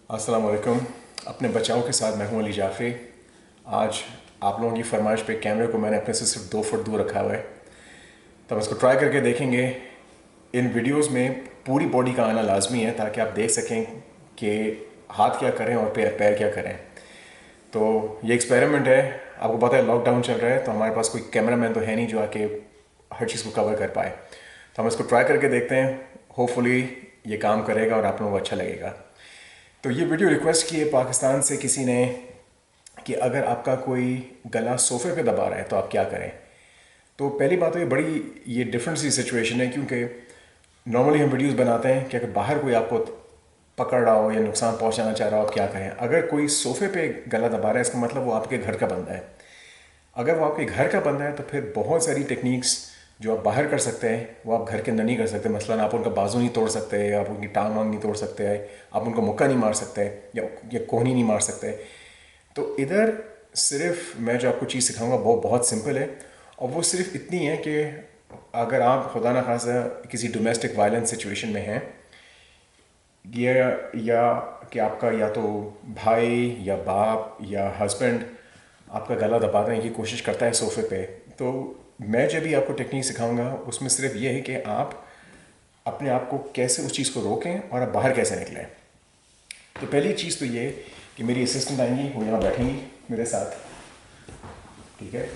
अस्सलाम वालेकुम। अपने बचाव के साथ मैं हूं अली जाफ़री। आज आप लोगों की फरमाइश पे कैमरे को मैंने अपने से सिर्फ 2 फुट दूर रखा हुआ है, तो हम इसको ट्राई करके देखेंगे। इन वीडियोस में पूरी बॉडी का आना लाजमी है ताकि आप देख सकें कि हाथ क्या करें और पैर क्या करें। तो ये एक्सपेरिमेंट है। आपको पता है लॉकडाउन चल रहा है, तो हमारे पास कोई कैमरामैन तो है नहीं जो आके हर चीज़ को कवर कर पाए। तो हम इसको ट्राई करके देखते हैं। होपफुली ये काम करेगा और आप लोगों को अच्छा लगेगा। तो ये वीडियो रिक्वेस्ट की है पाकिस्तान से किसी ने कि अगर आपका कोई गला सोफे पे दबा रहा है तो आप क्या करें। तो पहली बात तो ये बड़ी ये डिफरेंट सी सिचुएशन है, क्योंकि नॉर्मली हम वीडियोस बनाते हैं कि अगर बाहर कोई आपको पकड़ रहा हो या नुकसान पहुंचाना चाह रहा हो आप क्या करें। अगर कोई सोफे पे गला दबा रहा है इसका मतलब वो आपके घर का बंदा है। अगर वो आपके घर का बंदा है तो फिर बहुत सारी टेक्निक्स जो आप बाहर कर सकते हैं वो आप घर के अंदर नहीं कर सकते। मसलन आप उनका बाजू नहीं तोड़ सकते, आप उनकी टांग वांग नहीं तोड़ सकते, आप उनको मुक्का नहीं मार सकते या कोहनी नहीं मार सकते। तो इधर सिर्फ मैं जो आपको चीज़ सिखाऊंगा वो बहुत सिंपल है, और वो सिर्फ इतनी है कि अगर आप खुदा ना खासा किसी डोमेस्टिक वायलेंस सिचुएशन में हैं या कि आपका या तो भाई या बाप या हस्बैंड आपका गला दबाने की कोशिश करता है सोफे पे, तो मैं जब भी आपको टेक्निक सिखाऊंगा उसमें सिर्फ ये है कि आप अपने आप को कैसे उस चीज़ को रोकें और आप बाहर कैसे निकलें। तो पहली चीज़ तो ये कि मेरी असिस्टेंट आएंगी, वो यहाँ बैठेंगी मेरे साथ, ठीक है।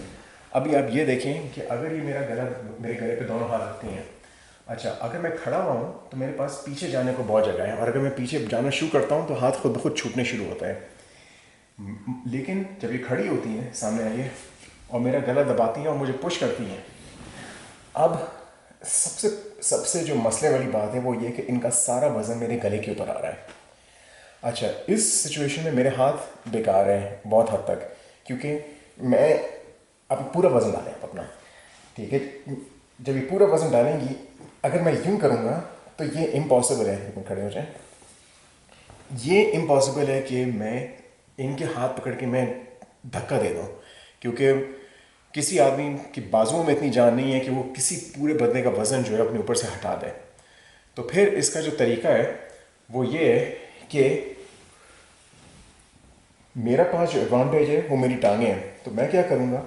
अभी आप ये देखें कि अगर ये मेरा गला मेरे गले पे दोनों हाथ रखती हैं। अच्छा, अगर मैं खड़ा हुआ हूँ तो मेरे पास पीछे जाने को बहुत जगह है, और अगर मैं पीछे जाना शुरू करता हूँ तो हाथ खुद ब खुद छूटने शुरू होता है। लेकिन जब ये खड़ी होती हैं सामने आइए और मेरा गला दबाती हैं और मुझे पुश करती हैं, अब सबसे सबसे जो मसले वाली बात है वो ये कि इनका सारा वज़न मेरे गले के ऊपर आ रहा है। अच्छा, इस सिचुएशन में मेरे हाथ बेकार हैं बहुत हद तक, क्योंकि मैं अब पूरा वज़न डालें अपना, ठीक है। जब ये पूरा वज़न डालेंगी, अगर मैं यूं करूँगा तो ये इम्पॉसिबल है, खड़े हो जाए, ये इम्पॉसिबल है कि मैं इनके हाथ पकड़ के मैं धक्का दे दूँ, क्योंकि किसी आदमी की बाजुओं में इतनी जान नहीं है कि वो किसी पूरे बदने का वज़न जो है अपने ऊपर से हटा दे। तो फिर इसका जो तरीका है वो ये है कि मेरा पास जो एडवांटेज है वो मेरी टांगें हैं। तो मैं क्या करूँगा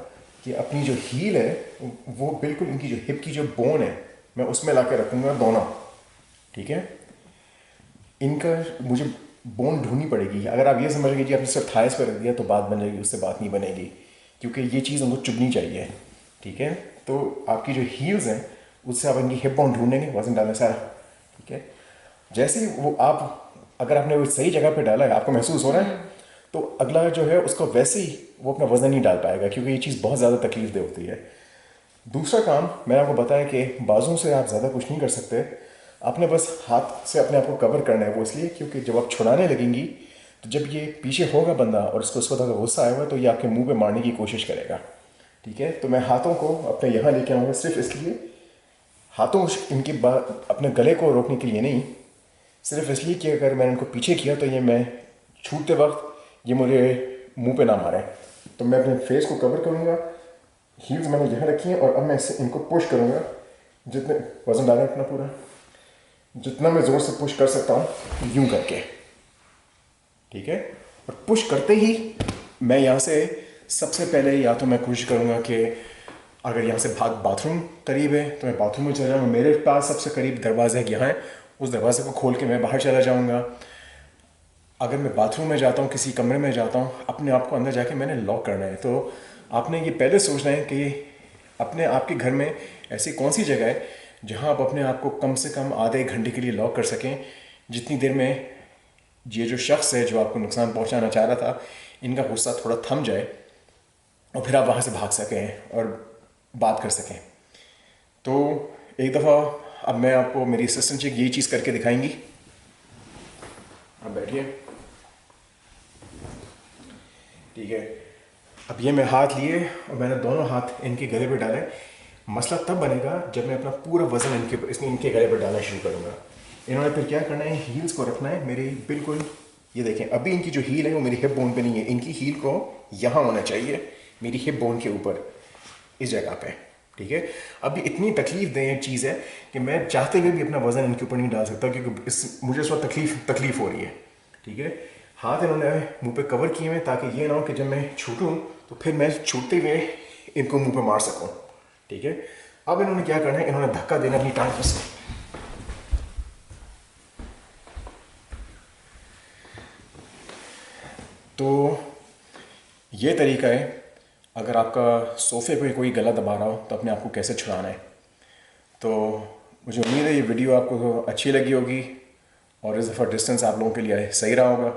कि अपनी जो हील है वो बिल्कुल इनकी जो हिप की जो बोन है मैं उसमें ला के रखूँगा दोनों, ठीक है। इनका मुझे बोन ढूंढनी पड़ेगी। अगर आप ये समझ लीजिए कि आपने सिर्फ थाइस पर रख दिया तो बात बनेगी, उससे बात नहीं बनेगी, क्योंकि ये चीज़ उनको चुभनी चाहिए, ठीक है। तो आपकी जो हील्स हैं उससे आप इनकी हिप बोन ढूंढेंगे वजन डालने सारा, ठीक है। जैसे ही वो आप अगर आपने वो सही जगह पे डाला है, आपको महसूस हो रहा है, तो अगला जो है उसको वैसे ही वो अपना वज़न नहीं डाल पाएगा, क्योंकि ये चीज़ बहुत ज़्यादा तकलीफ दे होती है। दूसरा काम मैंने आपको बताया कि बाजू से आप ज़्यादा कुछ नहीं कर सकते। आपने बस हाथ से अपने आप को कवर करना है। वो इसलिए क्योंकि जब आप छुड़ाने लगेंगी तो जब ये पीछे होगा बंदा और इसको उस वक्त अगर गुस्सा आएगा तो ये आपके मुंह पे मारने की कोशिश करेगा, ठीक है। तो मैं हाथों को अपने यहाँ लेके आऊँगा सिर्फ इसलिए, हाथों इनके अपने गले को रोकने के लिए नहीं, सिर्फ इसलिए कि अगर मैंने इनको पीछे किया तो ये मैं छूटते वक्त ये मुझे मुंह पे ना मारे। तो मैं अपने फेस को कवर करूँगा, हील्स मैंने यहाँ रखी हैं, और अब मैं इससे इनको पुश करूँगा। जितने वज़न डालें अपना पूरा, जितना मैं ज़ोर से पुश कर सकता हूँ यूँ करके, ठीक है। और पुश करते ही मैं यहाँ से सबसे पहले या तो मैं कोशिश करूँगा कि अगर यहाँ से बाथरूम करीब है तो मैं बाथरूम में चला जाऊँगा। मेरे पास सबसे करीब दरवाज़ा यहाँ है, उस दरवाज़े को खोल के मैं बाहर चला जाऊँगा। अगर मैं बाथरूम में जाता हूँ, किसी कमरे में जाता हूँ, अपने आप को अंदर जाके मैंने लॉक करना है। तो आपने ये पहले सोचना है कि अपने आपके घर में ऐसी कौन सी जगह है जहाँ आप अपने आप को कम से कम आधे एक घंटे के लिए लॉक कर सकें, जितनी देर में ये जो शख्स है जो आपको नुकसान पहुँचाना चाह रहा था इनका गुस्सा थोड़ा थम जाए और फिर आप वहाँ से भाग सकें और बात कर सकें। तो एक दफ़ा अब मैं आपको मेरी असिस्टेंट चेक यही चीज़ करके दिखाएंगी। आप बैठिए, ठीक है। अब ये मैं हाथ लिए और मैंने दोनों हाथ इनके गले पर डाले। मसला तब बनेगा जब मैं अपना पूरा वज़न इनके गले पर डालना शुरू करूँगा। इन्होंने फिर क्या करना है, हील्स को रखना है मेरी बिल्कुल, ये देखें अभी इनकी जो हील है वो मेरी हिप बोन पे नहीं है, इनकी हील को यहाँ होना चाहिए मेरी हिप बोन के ऊपर, इस जगह पे, ठीक है। अभी इतनी तकलीफ दें चीज़ है कि मैं चाहते हुए भी अपना वज़न इनके ऊपर नहीं डाल सकता, क्योंकि मुझे इस वक्त तकलीफ हो रही है, ठीक है। हाथ इन्होंने मुंह पे कवर किए हुए ताकि ये ना हो कि जब मैं छूटूं तो फिर मैं छूटते हुए इनको मुंह पे मार सकूं, ठीक है। अब इन्होंने क्या करना है, इन्होंने धक्का देना अपनी टांग से। तो ये तरीका है अगर आपका सोफ़े पे कोई गला दबा रहा हो तो अपने आप को कैसे छुड़ाना है। तो मुझे उम्मीद है ये वीडियो आपको अच्छी लगी होगी और इस दफ़ा डिस्टेंस आप लोगों के लिए सही रहा होगा।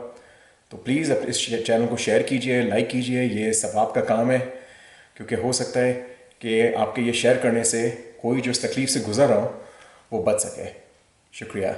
तो प्लीज़ इस चैनल को शेयर कीजिए, लाइक कीजिए, ये सब आपका काम है, क्योंकि हो सकता है कि आपके ये शेयर करने से कोई जो इस तकलीफ़ से गुज़र रहा हो वो बच सके। शुक्रिया।